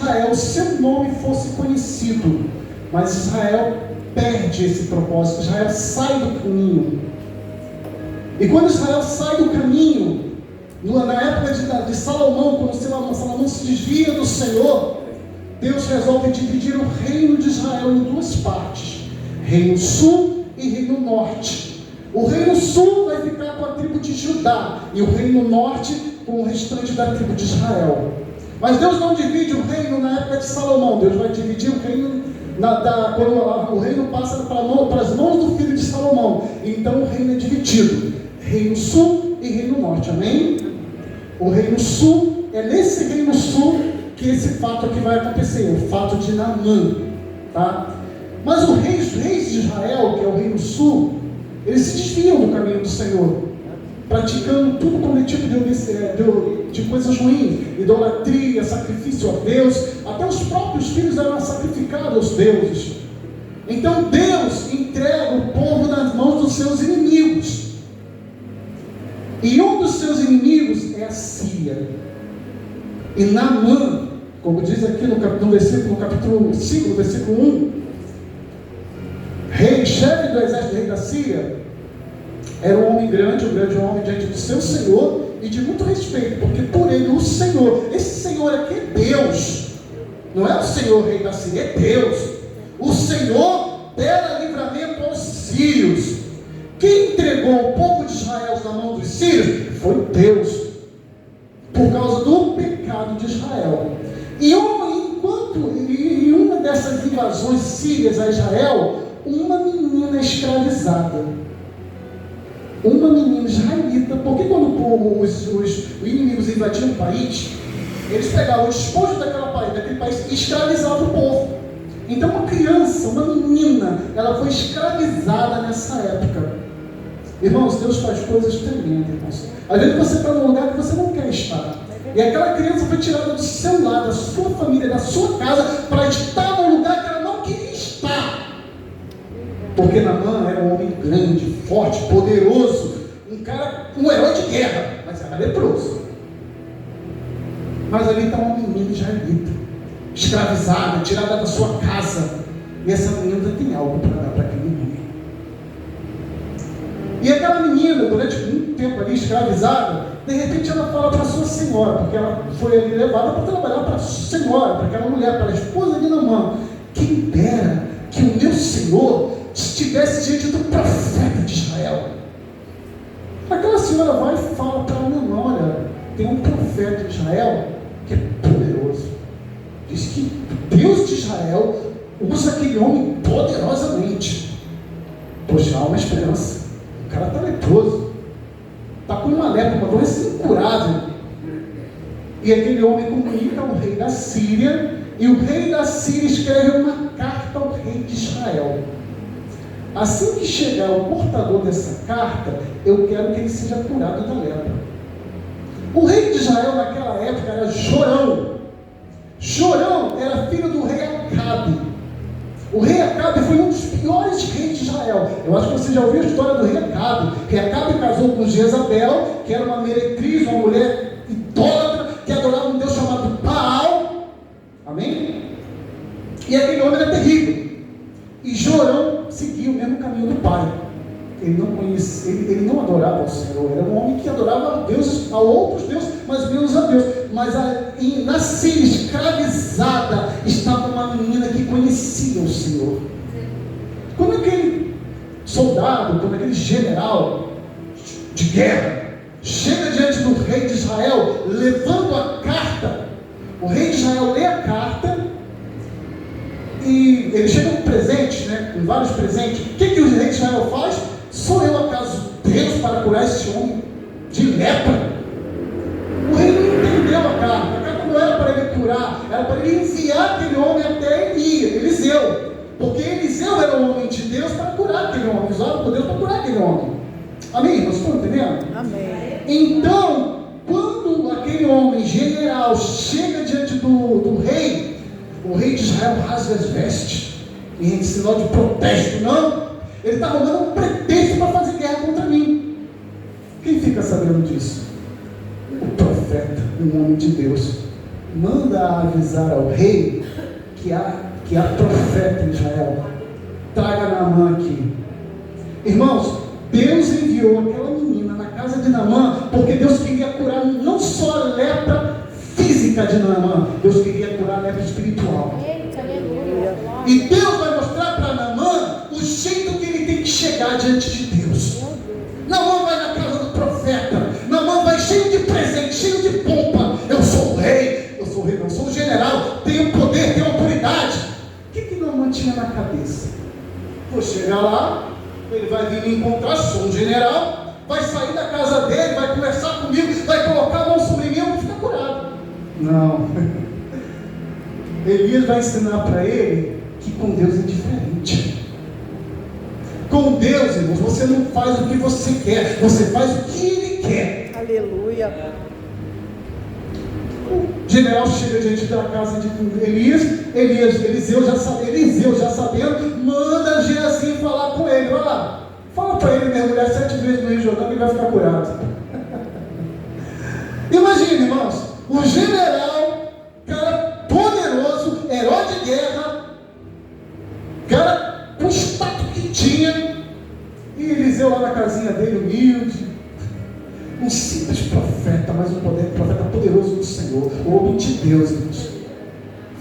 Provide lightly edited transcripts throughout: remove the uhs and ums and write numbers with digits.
Israel, seu nome fosse conhecido. Mas Israel perde esse propósito, Israel sai do caminho. E quando Israel sai do caminho, na época de Salomão, quando Salomão se desvia do Senhor, Deus resolve dividir o reino de Israel em duas partes: reino sul e reino norte. O reino sul vai ficar com a tribo de Judá e o reino norte com o restante da tribo de Israel. Mas Deus não divide o reino na época de Salomão. Deus vai dividir o reino quando o reino passa para as mãos do filho de Salomão. Então o reino é dividido: reino sul e reino norte. Amém? O reino sul, é nesse reino sul que esse fato aqui vai acontecer, o fato de Naamã, tá? Mas os reis de Israel, que é o reino sul, eles se desviam do caminho do Senhor, praticando tudo como tipo de coisas ruins, idolatria, sacrifício a Deus. Até os próprios filhos eram sacrificados aos deuses. Então Deus entrega o povo nas mãos dos seus inimigos. E um dos seus inimigos é a Síria. E Naamã, como diz aqui no capítulo 5, no versículo 1, chefe do exército do rei da Síria, era um grande homem diante do seu Senhor e de muito respeito, porque por ele o Senhor, esse Senhor aqui é Deus, não é o Senhor rei da Síria, é Deus. O Senhor dera livramento aos sírios. Quem entregou o povo de Israel na mão dos sírios foi Deus, por causa do pecado de Israel. E em uma dessas invasões sírias a Israel, uma menina escravizada, uma menina israelita, porque quando os inimigos invadiam o país, eles pegavam o despojo daquele país e escravizavam o povo. Então uma criança, uma menina, ela foi escravizada nessa época. Irmãos, Deus faz coisas tremendas, irmãos. Às vezes você está num lugar que você não quer estar, e aquela criança foi tirada do seu lado, da sua família, da sua casa, para estar num lugar que ela não queria estar. Porque Naamã era um homem grande, forte, poderoso, um herói de guerra, mas era leproso. Mas ali está uma menina israelita, escravizada, tirada da sua casa, e essa menina tem algo para dar para aquele menino. E aquela menina, durante muito tempo ali escravizada, de repente ela fala para a sua senhora, porque ela foi ali levada para trabalhar para a senhora, para aquela mulher, para a esposa de Naamã: quem dera que o meu Senhor estivesse diante do profeta de Israel. Aquela senhora vai e fala para Naamã: olha, tem um profeta de Israel que é poderoso. Diz que Deus de Israel usa aquele homem poderosamente. Poxa, há uma esperança. O cara está leproso, está com uma lepra, uma doença incurável. E aquele homem comunica ao rei da Síria, e o rei da Síria escreve uma carta ao rei de Israel. Assim que chegar o portador dessa carta, eu quero que ele seja curado da lepra. O rei de Israel naquela época era Jorão. Jorão era filho do rei Acabe. O rei Acabe foi um dos piores reis de Israel. Eu acho que você já ouviu a história do rei Acabe. O rei Acabe casou com Jezabel, que era uma meretriz, uma mulher idólatra, que adorava um Deus chamado Baal. Amém? E aquele homem era terrível. E Jorão seguia o mesmo caminho do pai. Ele não adorava ao Senhor. Era um homem que adorava a outros deuses, mas menos a Deus. Mas na Síria, escravizada, estava uma menina que conhecia o Senhor. Quando aquele soldado, quando aquele general de guerra chega diante do rei de Israel, levando a carta, o rei de Israel lê a carta e ele chega com presentes, com vários presentes. O que o rei de Israel faz? Sou eu acaso Deus para curar esse homem de lepra? O rei não entendeu a carta não era para ele curar, era para ele enviar aquele homem até Eliseu, porque Eliseu era um homem de Deus para curar aquele homem, usado por Deus para curar aquele homem. Amém? Vocês estão entendendo? Amém. Então, quando aquele homem general chega diante do rei, o rei de Israel rasga as vestes em sinal de protesto. Não, ele está arrumando um pretexto para fazer guerra contra mim. Quem fica sabendo disso? O profeta, um homem de Deus. manda avisar ao rei que há profeta em Israel. Traga Naamã aqui. Irmãos, Deus enviou aquela menina na casa de Naamã, porque Deus queria curar não só a lepra física de Naamã, Deus queria curar a lepra espiritual. E Deus vai mostrar para Naamã o jeito que ele tem que chegar diante de Deus. Naamã vai na casa do profeta, Naamã vai cheio de presente, cheio de pompa. Eu sou o rei, não, sou o general, tenho poder, tenho autoridade. O que Naamã tinha na cabeça? Vou chegar lá, ele vai vir me encontrar, sou um general, vai sair da casa dele, vai conversar comigo, vai colocar a mão sobre mim, eu vou ficar curado. Não. Elias vai ensinar para ele que com Deus é diferente. Com Deus, irmãos, você não faz o que você quer, você faz o que Ele quer. Aleluia. O general chega diante da casa de Eliseu já sabendo, manda Geazi falar com ele. Vai lá, fala para ele mergulhar 7 vezes no Rio Jordão, ele vai ficar curado. Imagine, irmãos, o general, cara poderoso, herói de guerra, cara com o status que tinha, e Eliseu lá na casinha dele, humilde, um simples profeta, mas um profeta poderoso do Senhor, o homem de Deus, irmãos.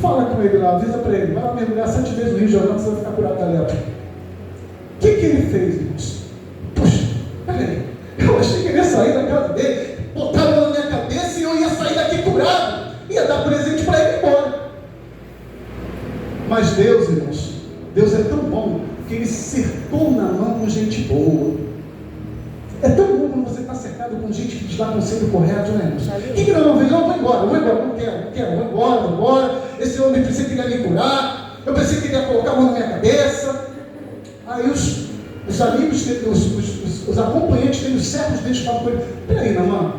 Fala com ele lá, avisa para ele, vai lá mergulhar 7 vezes no Rio Jordão, que você vai ficar curado da lepra. O que ele fez, irmãos? Poxa, peraí, eu achei que ele ia sair da casa dele, botar a mão na minha cabeça e eu ia sair daqui curado, ia dar presente para ele ir embora. Mas Deus, irmãos, Deus é tão bom que Ele cercou Naamã com gente boa. É tão bom quando você está cercado com gente que te dá conselho correto, né, irmãos? O que Naamã fez? Não, vou embora, não quero, vou embora. Esse homem pensei que ele ia me curar, eu pensei que ele ia colocar a mão na minha cabeça. Aí os amigos dele, os acompanhantes dele, os servos dele falam com ele: peraí, Naamã,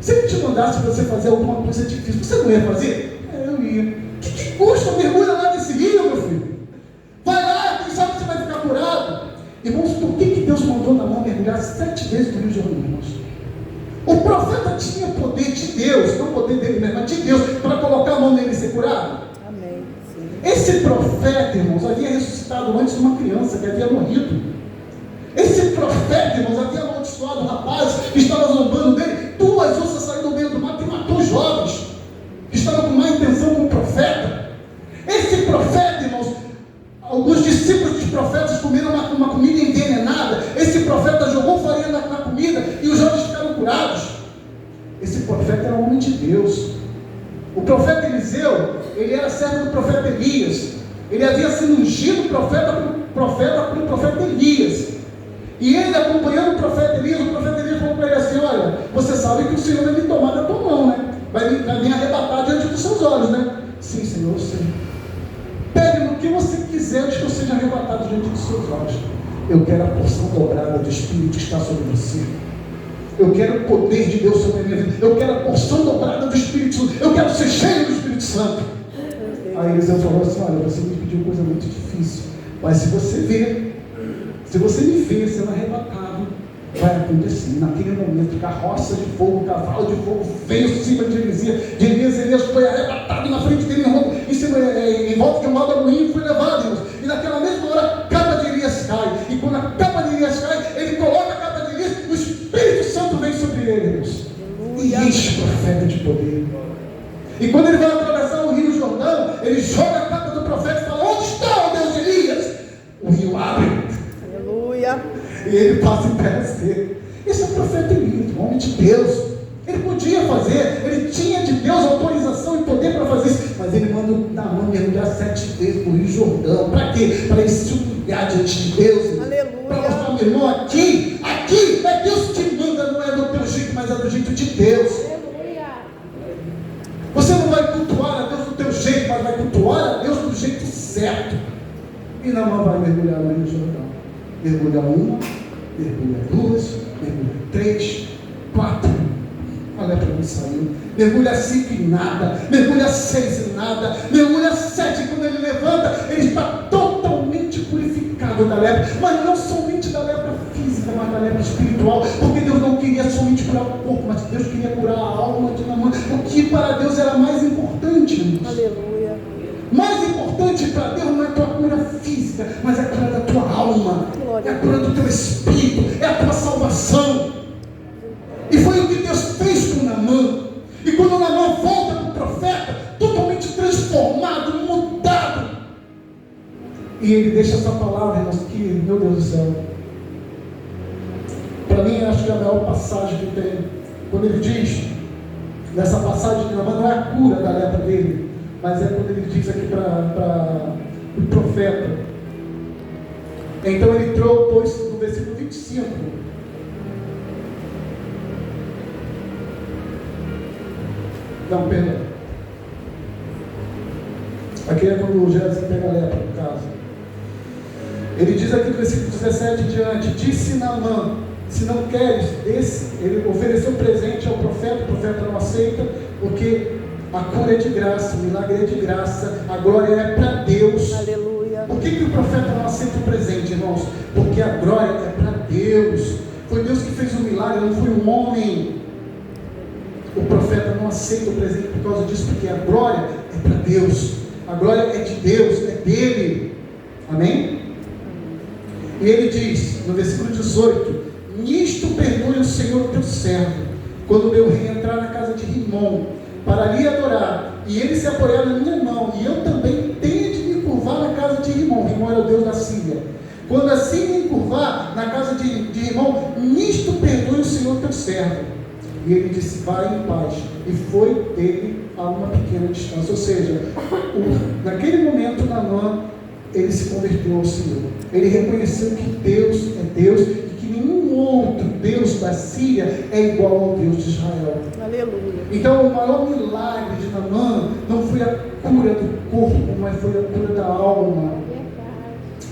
se ele te mandasse você fazer alguma coisa difícil, você não ia fazer? Eu ia. Que custa? Mergulha lá nesse rio, meu filho. Vai lá, quem sabe você vai ficar curado. Irmãos, por que Deus mandou Naamã mergulhar 7 vezes no Rio Jordão, irmãos? O profeta tinha poder de Deus, não poder dele mesmo, mas de Deus, para colocar a mão nele e ser curado. Amém. Sim. Esse profeta, irmãos, havia ressuscitado antes de uma criança que havia morrido. Esse profeta, irmãos, havia amaldiçoado o rapaz que estava zombando dele. 2 onças saíram do meio do mato e matou os jovens que estavam com má intenção com o profeta. Esse profeta, irmãos, alguns discípulos dos profetas comeram uma comida envenenada. Esse profeta jogou farinha na comida e os jovens ficaram curados. Esse profeta era um homem de Deus. O profeta Eliseu, ele era servo do profeta Elias. Ele havia sido ungido profeta pelo profeta Elias. E ele, acompanhando o profeta Elias falou para ele assim: olha, você sabe que o Senhor vai me tomar da tua mão, né? Vai me arrebatar diante dos seus olhos, né? Sim, Senhor, sim. Pegue no que você quiser antes que eu seja arrebatado diante dos seus olhos. Eu quero a porção dobrada do Espírito que está sobre você. Eu quero o poder de Deus sobre a minha vida. Eu quero a porção dobrada do Espírito Santo. Eu quero ser cheio do Espírito Santo. Aí Eliseu falou assim: olha, você me pediu coisa muito difícil, mas se você me ver sendo arrebatado, vai acontecer. Naquele momento, carroça de fogo, cavalo de fogo veio em cima de Elias. Elias foi arrebatado na frente dele, em volta de um moinho, e foi levado, irmãos. E naquela mesma hora, a capa de Elias cai. E quando a capa de Elias cai, ele coloca a capa de Elias, o Espírito Santo vem sobre ele, irmãos. E enche o profeta de poder. E quando ele vai atravessar o Rio Jordão, ele joga a capa do profeta e fala: onde está o Deus de Elias? O rio abre. Aleluia. E ele passa em pé dele. Esse é o profeta Elias, um homem de Deus. Ele podia fazer, ele tinha de Deus autorização e poder para fazer isso, mas ele manda Naamã mergulhar 7 vezes no Rio Jordão. Para quê? Para ele se humilhar diante de Deus. Aleluia. Para mostrar, meu irmão, aqui é Deus que manda, não é do teu jeito, mas é do jeito de Deus. Aleluia. Você não vai cultuar a Deus do teu jeito, mas vai cultuar a Deus do jeito certo. E Naamã vai mergulhar no Rio Jordão. Mergulha 1, mergulha 2, mergulha 3, 4. A lepra não saiu. Mergulha 5 e nada. Mergulha 6 e nada. Mergulha 7. Quando ele levanta, ele está totalmente purificado da lepra. Mas não somente da lepra física, mas da lepra espiritual. Porque Deus não queria somente curar o corpo, mas Deus queria curar a alma de Naamã. O que para Deus era mais importante. Mais importante para Deus não é a tua cura física, mas é a cura da tua alma, é a cura do teu espírito, é a tua salvação. E foi o que Deus fez com Naamã. E quando Naamã volta para o profeta, totalmente transformado, mudado, e ele deixa essa palavra, irmãos, que, meu Deus do céu, para mim, acho que é a maior passagem que tem, quando ele diz, nessa passagem de Naamã, não é a cura da lepra dele, mas é quando ele diz aqui para o profeta. Então ele trouxe no versículo 25, não, perdão, aqui é quando o Gési pega a lepra, no caso. Ele diz aqui no versículo 17 em diante: disse Naamã, se não queres, ele ofereceu presente ao profeta, o profeta não aceita, porque a cura é de graça, o milagre é de graça, a glória é para Deus. Aleluia. Por que o profeta não aceita o presente, irmãos? Porque a glória é para Deus. Foi Deus que fez o milagre, não foi um homem. O profeta não aceita o presente por causa disso, porque a glória é para Deus. A glória é de Deus, é dele. Amém? E ele diz, no versículo 18: nisto perdoe o Senhor teu servo, quando meu rei entrar na casa de Rimom, para lhe adorar, e ele se apoiar na minha mão, e eu também tenho de me curvar na casa de Rimom. Rimom era o Deus da Síria. Quando assim me encurvar na casa de Rimom, nisto perdoe o Senhor teu servo. E ele disse: vai em paz. E foi dele a uma pequena distância. Ou seja, naquele momento, Naamã, ele se converteu ao Senhor. Ele reconheceu que Deus é Deus e que nenhum outro Deus da Síria é igual ao Deus de Israel. Aleluia. Então, o maior milagre de Naamã não foi a cura do corpo, mas foi a cura da alma.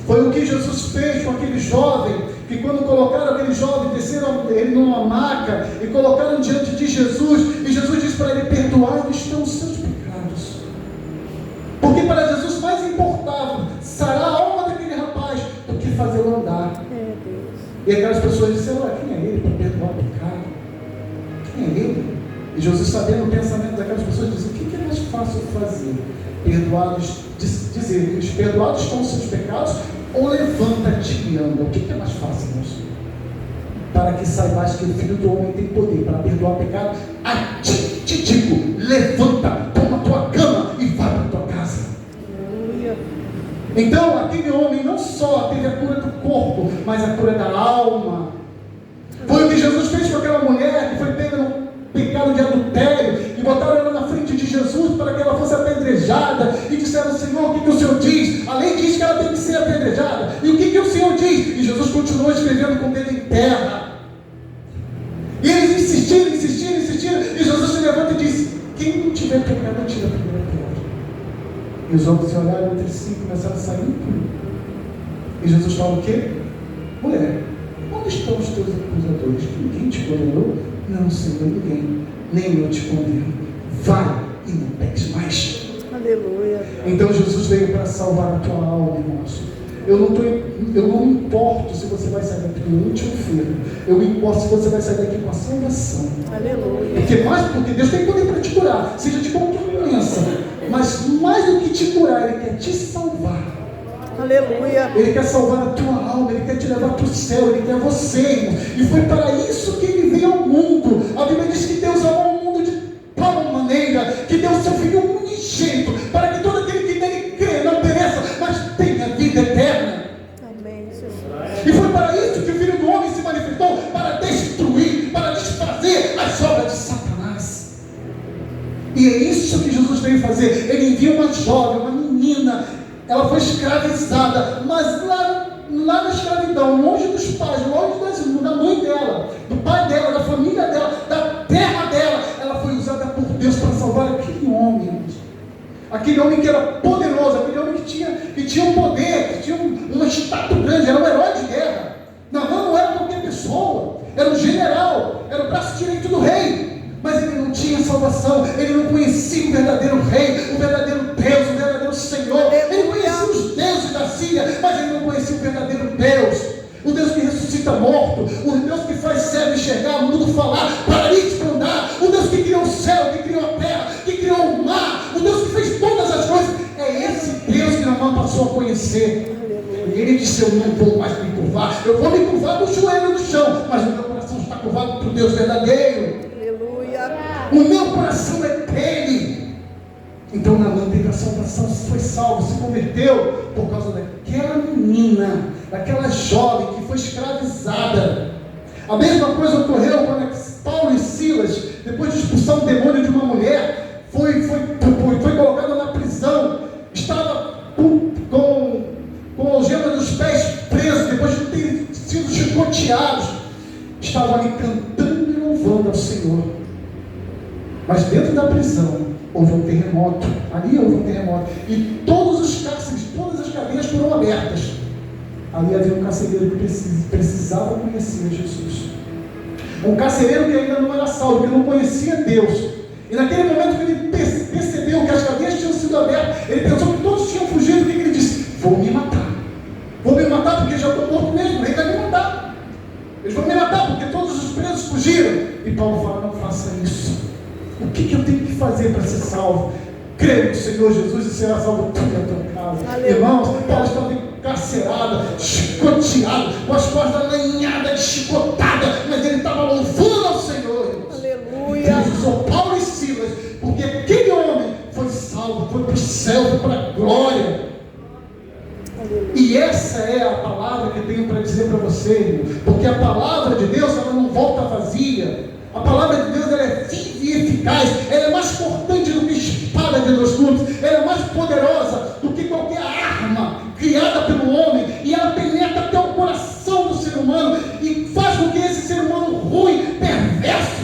Foi o que Jesus fez com aquele jovem, que quando colocaram aquele jovem, desceram ele numa maca e colocaram diante de Jesus, e Jesus disse para ele: perdoados estão os seus pecados. Porque para Jesus mais importava sarar a alma daquele rapaz do que fazê-lo andar. É Deus. E aquelas pessoas disseram: quem é ele para perdoar o pecado? Quem é ele? E Jesus, sabendo o pensamento daquelas pessoas, disse: o que é mais fácil fazer? Dizer, perdoados estão os seus pecados, ou levanta-te e anda? O que é mais fácil, irmãos? Para que saibais que o Filho do Homem tem poder para perdoar o pecado, a ti te digo: levanta, toma a tua cama e vai para a tua casa. Aleluia. Então, aquele homem não só teve a cura do corpo, mas a cura da alma. Foi o que Jesus fez com aquela mulher que foi pega no pecado de adultério, e botaram ela na frente de Jesus para que ela fosse apedrejada, e disseram: Senhor, o que o Senhor diz? A lei diz que ela tem que ser apedrejada, e o que o Senhor diz? E Jesus continuou escrevendo com o dedo em terra, e eles insistiram, e Jesus se levanta e disse: quem não tiver pecado, tira a primeira pedra. E os homens se olharam entre si e começaram a sair em tudo. E Jesus fala o quê? Mulher, onde estão os teus acusadores? Ninguém te condenou? Não, Senhor, ninguém, nem eu te condeno. Vai e não peques mais. Aleluia. Então Jesus veio para salvar a tua alma, irmãos. Eu não me importo se você vai sair daqui doente ou enfermo. Eu me importo se você vai sair daqui com a salvação. Aleluia. Porque Deus tem poder para te curar, seja de qualquer doença. Mas mais do que te curar, Ele quer te salvar. Aleluia. Ele quer salvar a tua alma, Ele quer te levar para o céu, Ele quer você, irmão. E foi para isso que Ele veio ao mundo. A Bíblia diz que Deus amou o mundo de tal maneira que deu o seu Filho unigênito, para que todo aquele que nele crê não pereça, mas tenha vida eterna. Amém, Jesus. E foi para isso que o Filho do Homem se manifestou, para destruir, para desfazer as obras de Satanás. E é isso que Jesus veio fazer. Ele envia uma jovem, uma menina. Ela foi escravizada, mas lá na escravidão, longe dos pais, longe da mãe dela, do pai dela, da família dela, da terra dela, ela foi usada por Deus para salvar aquele homem. Aquele homem que era poderoso, aquele homem que tinha um poder, que tinha uma estátua grande, era um herói de guerra. Não era qualquer pessoa, era um general, era o braço direito do rei. Mas ele não tinha salvação, ele não conhecia o verdadeiro rei, o verdadeiro Deus, o verdadeiro Senhor. Ele conhecia os deuses da Síria, mas ele não conhecia o verdadeiro Deus, o Deus que ressuscita morto, o Deus que faz cego enxergar, mudo falar, paralítico andar, o Deus que criou o céu, que criou a terra, que criou o mar, o Deus que fez todas as coisas. É esse Naamã passou a conhecer. E ele disse: eu não vou mais me curvar, eu vou me curvar no joelho no chão, mas o meu coração está curvado para o Deus verdadeiro. Aleluia. O meu coração é dele. Então Naamã teve a salvação, foi salvo, se converteu por causa daquela menina, daquela jovem que foi escravizada. A mesma coisa ocorreu quando Paulo e Silas, depois de expulsar um demônio de uma mulher, foi colocado na prisão, estava com algemas nos pés presos, depois de ter sido chicoteados, estavam ali cantando e louvando ao Senhor. Mas dentro da prisão houve um terremoto, ali houve um terremoto, e todos os cárceres, todas as cadeias foram abertas. Ali havia um carcereiro que precisava conhecer Jesus. Um carcereiro que ainda não era salvo, que não conhecia Deus. E naquele momento que ele percebeu que as cadeias tinham sido abertas, ele pensou que todos tinham fugido. O que ele disse? Vou me matar. Vou me matar porque já estou morto mesmo, o rei vai me matar. Eles vão me matar porque todos os presos fugiram. E Paulo fala: não faça isso. O que eu tenho que fazer para ser salvo? Creia no Senhor Jesus e será salvo tu e a tua casa. Aleluia. Irmãos, Paulo estava encarcerado, chicoteado, com as costas lanhadas, chicotada, mas ele estava louvando ao Senhor. Irmãos. Aleluia. Deus usou Paulo e Silas, porque aquele homem foi salvo, foi para o céu, foi para a glória. Aleluia. E essa é a palavra que eu tenho para dizer para você, irmão, porque a palavra de Deus, ela não volta vazia. A palavra de Deus, ela é viva e eficaz, ela é mais cortante do que espada de dois gumes, ela é mais poderosa do que qualquer arma criada pelo homem, e ela penetra até o coração do ser humano e faz com que esse ser humano ruim, perverso,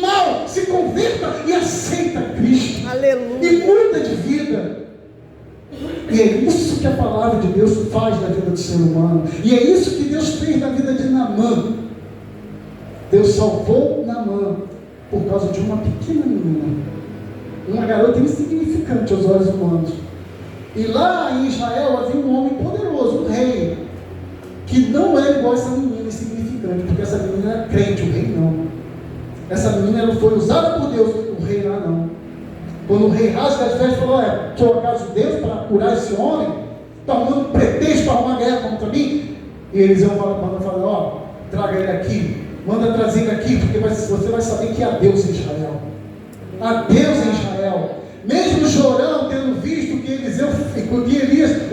mau, se converta e aceita Cristo. Aleluia. E muda de vida. E é isso que a palavra de Deus faz na vida do ser humano. E é isso que Deus fez na vida de Naamã. Deus salvou Naamã por causa de uma pequena menina, uma garota insignificante aos olhos humanos. E lá em Israel havia um homem poderoso, um rei, que não é igual a essa menina insignificante, porque essa menina era crente, o rei não. Essa menina não foi usada por Deus, o rei lá não. Quando o rei rasga as vestes e falou: sou acaso Deus para curar esse homem? Está arrumando pretexto para arrumar guerra contra mim? E Eliseu fala: traga ele aqui, manda trazer ele aqui, porque você vai saber que há Deus em Israel. Há Deus em Israel. Mesmo Jorão tendo visto que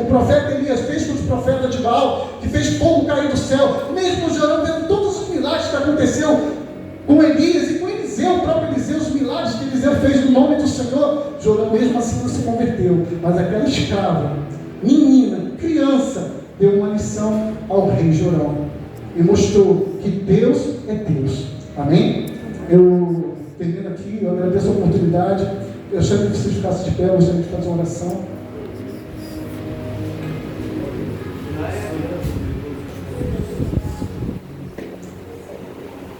o profeta Elias fez com os profetas de Baal, que fez fogo cair do céu, mesmo Jorão vendo todos os milagres que aconteceu com Elias e com Eliseu, o próprio Eliseu, os milagres que Eliseu fez no nome do Senhor, Jorão mesmo assim não se converteu. Mas aquela escrava, menina, criança, deu uma lição ao rei Jorão e mostrou que Deus é Deus. Amém? Eu termino aqui, eu agradeço a oportunidade. Eu chamo que vocês ficassem de pé, eu gostaria de fazer uma oração.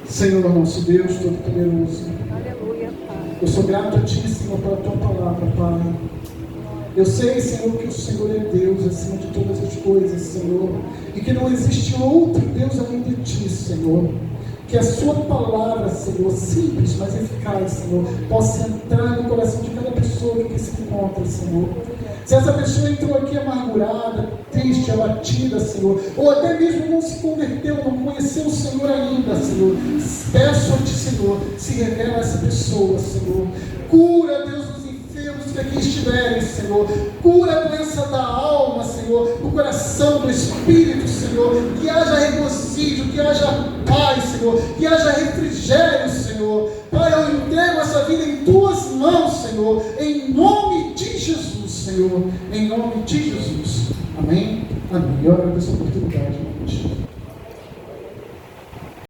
Senhor nosso Deus, Todo-Poderoso, Aleluia, Pai. eu sou grato a Ti, Senhor, pela Tua palavra, Pai. Eu sei, Senhor, que o Senhor é Deus acima de todas as coisas, Senhor, e que não existe outro Deus além de Ti, Senhor. Que a Sua palavra, Senhor, simples, mas eficaz, Senhor, possa entrar no coração de cada pessoa que se encontra, Senhor. Se essa pessoa entrou aqui amargurada, triste, abatida, Senhor, ou até mesmo não se converteu, não conheceu o Senhor ainda, Senhor, peço a Ti, Senhor, se revela a essa pessoa, Senhor. Cura, Deus, os enfermos que aqui estiverem, Senhor. Cura a doença da alma, Senhor, do coração, do espírito, Senhor. Que haja regozijo, que haja paz, Senhor, que haja refrigério, Senhor. Pai, eu entrego essa vida em Tuas mãos, Senhor, em nome de Jesus, Senhor, em nome de Jesus. Amém? Amém. Eu agradeço a oportunidade, irmãos.